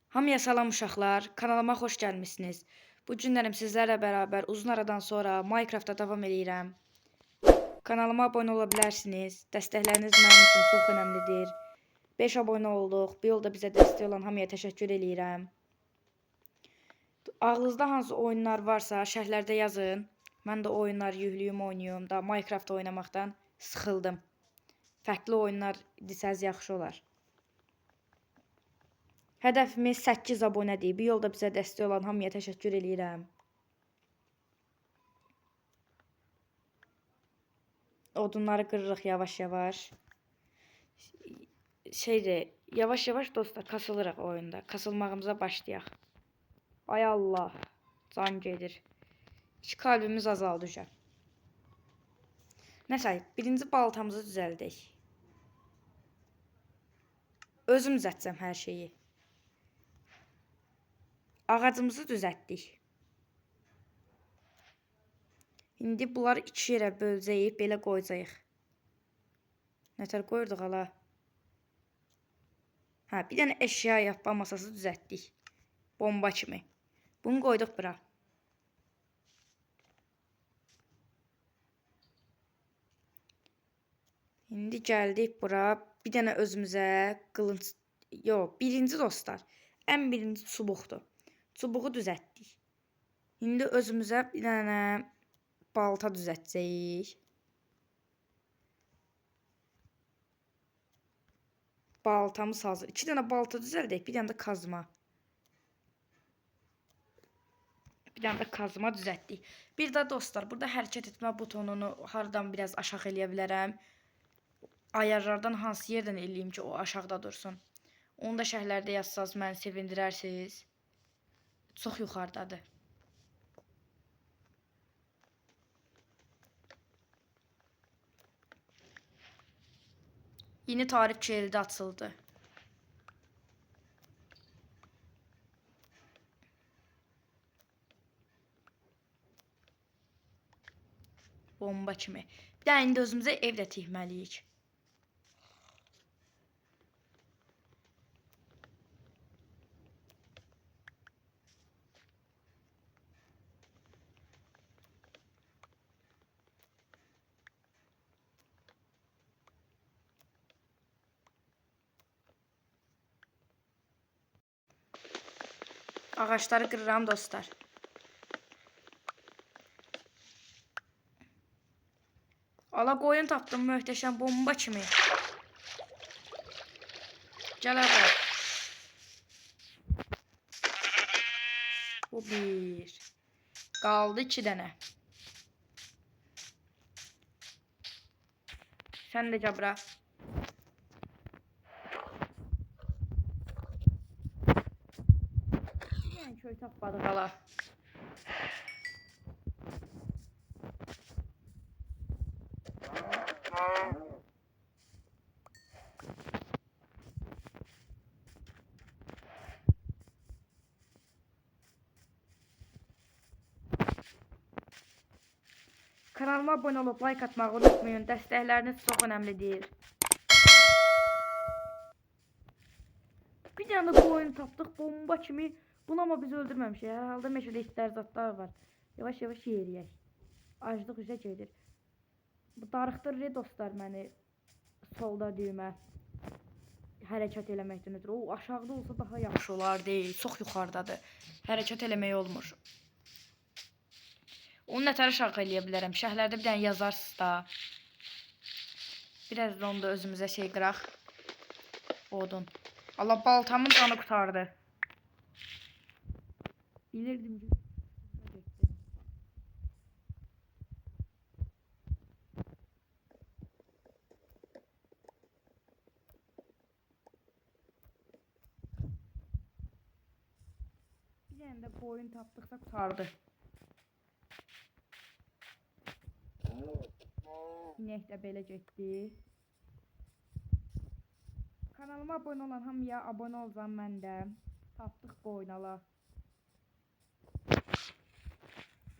Hamıya salam uşaqlar, kanalıma xoş gəlmisiniz. Bu günlərim sizlərlə bərabər uzun aradan sonra Minecraftda davam edirəm. Kanalıma abunə ola bilərsiniz. Dəstəkləriniz mənim üçün çox önəmlidir. 5 abunə olduq. Bu yolda bizə dəstək olan hamıya təşəkkür edirəm. Ağlınızda hansı oyunlar varsa şərhlərdə yazın. Mən də oyunlar yüklüyüm, oynayıyorum da Minecraft oynamaqdan sıxıldım. Fərqli oyunlar desəz yaxşı olar. Hədəfimiz 8 abunədir. Bu yolda bizə dəstək olan hamıya təşəkkür edirəm. Odunları qırırıq yavaş-yavaş. Yavaş-yavaş dostlar kasılırıq oyunda. Kasılmağımıza başlayaq. Ay Allah, can gedir. 2 kalbimiz azaldı hocam. Nəsə, birinci baltamızı düzəldək. Özüm düzəltəcəm hər şeyi. Ağacımızı düzəltdik. İndi bunları 2 yerə böləcəyik, belə qoyacağıq. Nətər qoyurduq hala? Bir dənə əşya yapma masası düzəltdik. Bomba kimi. Bunu qoyduq bura. İndi gəldik bura. Bir dənə özümüzə qılınc... Yox, birinci dostlar. Ən birinci çubuqdur. Çubuğu düzəltdik. İndi özümüzə bir dənə balta düzəltəcəyik. Baltamız hazır. 2 dənə balta düzəldək, bir dənə də kazma. Bir dənə də kazma düzəltdik. Bir də dostlar, burada hərəkət etmə butonunu haradan biraz aşağı eləyə bilərəm. Ayarlardan hansı yerdən eləyim ki, o aşağıda dursun. Onu da şərhlərdə yazsanız məni sevindirərsiniz. Çox yuxarıdadır. Yeni tarif kilidi açıldı. Bomba kimi. Bir də indi özümüzə ev də tikməliyik. Ağaçları qırıram dostlar. Ala qoyun tapdım möhtəşəm bomba kimi. Gəl abi. Bu bir. Qaldı 2 dənə. Sən də gəl bura. Yəni köy tapmadıq hala. Kanalıma abunə olub like atmağı unutmayın. Dəstəkləriniz çox önəmlidir. Bir dənə qoyun tapdıq bomba kimi. Bunu ama biz öldürməmişik. Hər halda meşədə itlər zatlar var. Yavaş-yavaş yeyək. Aclıq üzə gedir. Bu darıxdırır dostlar məni. Solda düymə. Hərəkət eləməkdən ötürü. O aşağıda olsa daha yaxşı olar deyil. Çox yuxarıdadır. Hərəkət eləmək olmur. Onu nətər aşağı eləyə bilərəm. Şərhlərdə bir dənə yazarsınız da. Biraz da onda özümüzə şey qıraq. Odun. Allah baltamın canı qurtardı. Bilirdim ki. Bir dənə də qoyun tapdıqsa qurtardı. İnek də belə getdi. Kanalıma abunə olan hamıya abunə olacam mən də. Tapdıq qoyunala.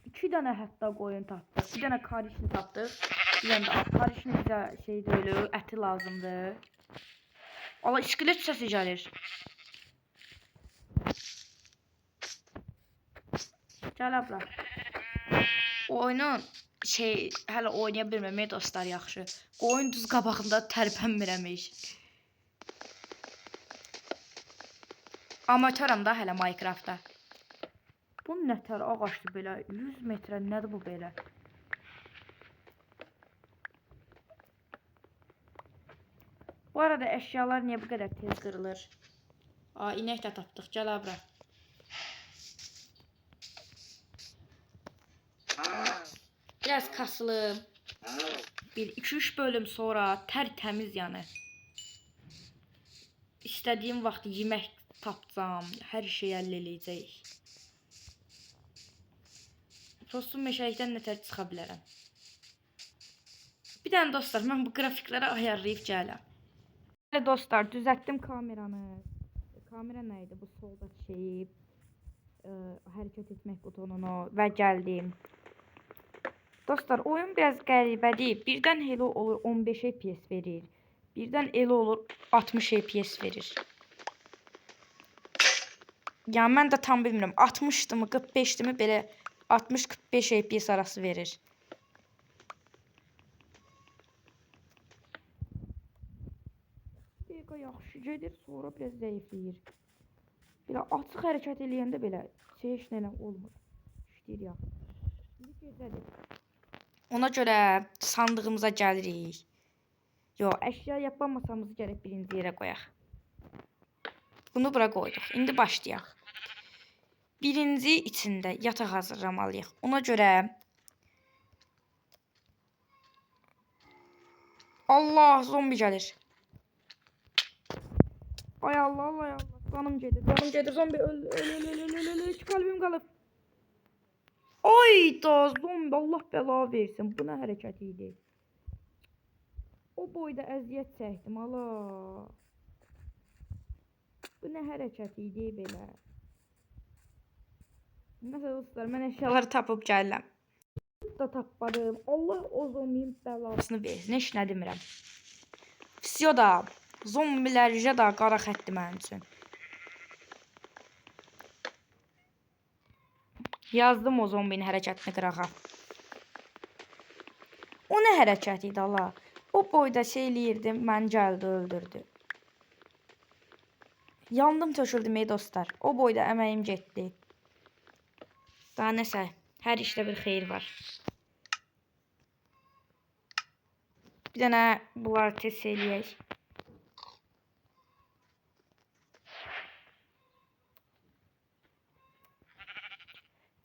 2 dənə hətta qoyun tapdıq. Bir dənə karişni tapdıq. Bir dənə də karişni bizə şey deyil, əti lazımdır. Allah iskelet səsi gəlir. Gəl abla. Oyunun hələ oynaya bilməmək dostlar yaxşı. Oyun düz qabağında tərpənmirəm heç. Amatörəm da hələ Minecraftda. Bu nətər ağaçdır belə? 100 metrə nədir bu belə? Bu arada əşyalar niyə bu qədər tez qırılır? İnək də tapdıq. Gəl abra. Biraz kasılım. 1-2-3 bölüm sonra tərtəmiz yəni. İstədiyim vaxt yemək tapacağım. Hər şey əldə eləyəcək. Prosto meşəlikdən nətər çıxa bilərəm. Bir dənə dostlar, mən bu qrafikləri ayarlayıb gələm. Bəli dostlar, düzəltdim kameranı. Kamera nə idi? Bu solda şeyi hərəkət etmək butonunu və gəldim. Dostlar, oyun biraz qəribədir. Birdən elə olur 15 FPS verir. Birdən elə olur 60 FPS verir. Yəni mən də tam bilmirəm. 60'dı mı, 45'di mi belə 60-45 FPS arası verir. Dəqiqə yaxşı gedir, sonra biraz zəifləyir. Belə açıq hərəkət eləyəndə belə heç nə olmur. İşləyir ya. İndi gecədir. Ona görə sandığımıza gəlirik. Yox, əşya yapamasamızı gərək birinci yerə qoyaq. Bunu bura qoyduq. İndi başlayaq. Birinci içində yataq hazırlamalıyıq. Ona görə Allah, zombi gəlir. Ay Allah, ay Allah. Canım gedir, canım gedir. Zombi öl. 2 kalbim qalıb. Ay da zombi, Allah bəla versin. Bu nə hərəkət idi? O boyda əziyyət çəkdim, ala. Bu nə hərəkət idi belə? Nəsə dostlar, mən əşyaları tapıb gəlirəm. Da tapmadım. Allah o zombinin bəlasını versin. Heç nə demirəm. Vəsiyo da, zombilər da qara xəttdir mənim üçün. Yazdım o zombinin hərəkətini qırağa. O nə hərəkət idi, ala? O boyda şey eləyirdim, mən gəldi, öldürdü. Yandım, töküldüm ey dostlar. O boyda əməyim getdi. Daha nəsə, hər işdə bir xeyir var. Bir dənə bunları test eləyək.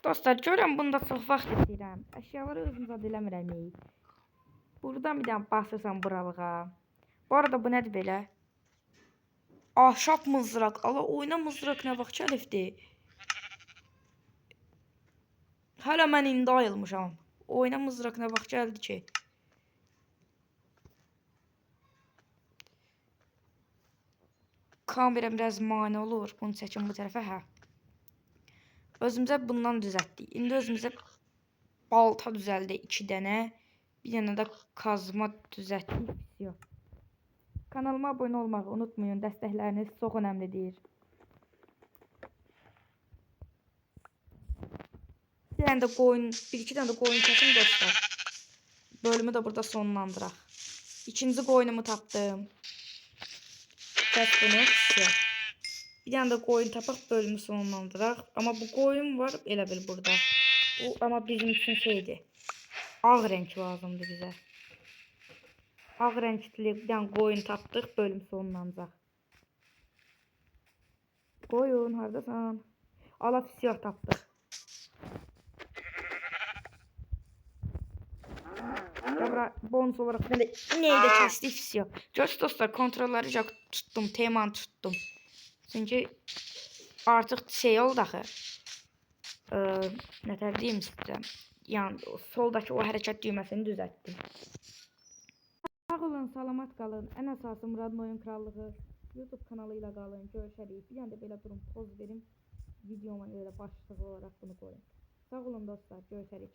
Dostlar, görəm bunda çox vaxt istəyirəm. Əşyaları özüm zad eləmirəm. Buradan bir dənə basırsam buralığa. Bu arada bu nədir belə? Ahşap mızraq. Allah, oyuna mızraq nə vaxt gəlibdi? Hələ mən indi ayılmışam. Oyuna mızraq nə vaxt gəldi ki? Kamera biraz mane olur. Bunu çəkin bu tərəfə, hə. Özümüzə bundan düzəltdik. İndi özümüzə balta düzəldi 2 dənə. Bir dənə də kazma düzəltdik. Kanalıma abunə olmağı unutmayın. Dəstəkləriniz çox önəmlidir. Bir dənə də qoyun, 1-2 dənə də qoyun kəsim dostlar. Bölümü də burada sonlandıraq. İkinci qoyunumu tapdım. Kəs bunu. Bir dənə də qoyun tapaq, bölümü sonlandıraq. Amma bu qoyun var, elə bil burada. Bu amma bizim üçün şeydir. Ağ renk lazımdır bizə. Ağ renkli bir dənə qoyun tapdıq, bölüm sonlanacaq. Qoyun, haradasan? Ala siyah tapdıq. Dobra, bonus olarak ben de ineği de kestik siyah. Göz dostlar, kontrolları tuttum, temanı tuttum. Çünkü artık şey oldu axı. Nətər deyim sizə? Yəni soldakı o hərəkət düyməsini düzəltdim. Sağ olun, salamat qalın. Ən əsası Muradın Oyun Krallığı YouTube kanalı ilə qalın. Görüşərik. Bir anda belə durum, poz verim. Videoma elə başlığı olaraq bunu qoyun. Sağ olun dostlar, görüşərik.